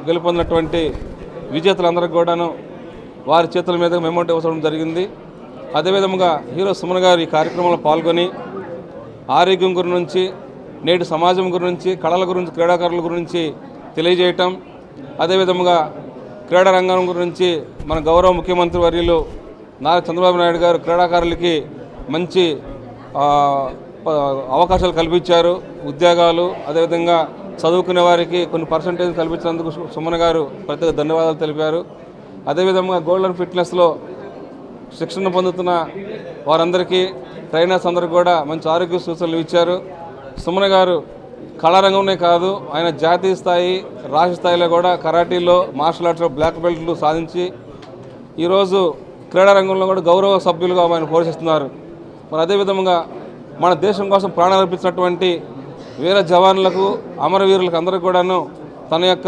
గెలుపొందినటువంటి విజేతలందరికీ కూడాను వారి చేతుల మీద మెమోంటో ఇవ్వడం జరిగింది. అదేవిధంగా హీరో సుమన్ గారు ఈ కార్యక్రమంలో పాల్గొని ఆరోగ్యం గురించి, నేటి సమాజం గురించి, కళల గురించి, క్రీడాకారుల గురించి తెలియజేయటం, అదేవిధంగా క్రీడా రంగం గురించి మన గౌరవ ముఖ్యమంత్రి వర్యులు నారా చంద్రబాబు నాయుడు గారు క్రీడాకారులకి మంచి అవకాశాలు కల్పించారు. ఉద్యోగాలు, అదేవిధంగా చదువుకునే వారికి కొన్ని పర్సంటేజ్ కల్పించినందుకు సుమన్ గారు ప్రత్యేక ధన్యవాదాలు తెలిపారు. అదేవిధంగా గోల్డెన్ ఫిట్నెస్లో శిక్షణ పొందుతున్న వారందరికీ, ట్రైనర్స్ అందరికీ కూడా మంచి ఆరోగ్య సూచనలు ఇచ్చారు. సుమన్ గారు కళారంగంలో కాదు, ఆయన జాతీయ స్థాయి, రాష్ట్ర స్థాయిలో కూడా కరాటీలో, మార్షల్ ఆర్ట్స్లో బ్లాక్ బెల్ట్లు సాధించి ఈరోజు క్రీడారంగంలో కూడా గౌరవ సభ్యులుగా ఆయన పోషిస్తున్నారు. మరి అదేవిధంగా మన దేశం కోసం ప్రాణాలు అర్పించినటువంటి వీర జవాన్లకు, అమరవీరులకు అందరికీ కూడాను తన యొక్క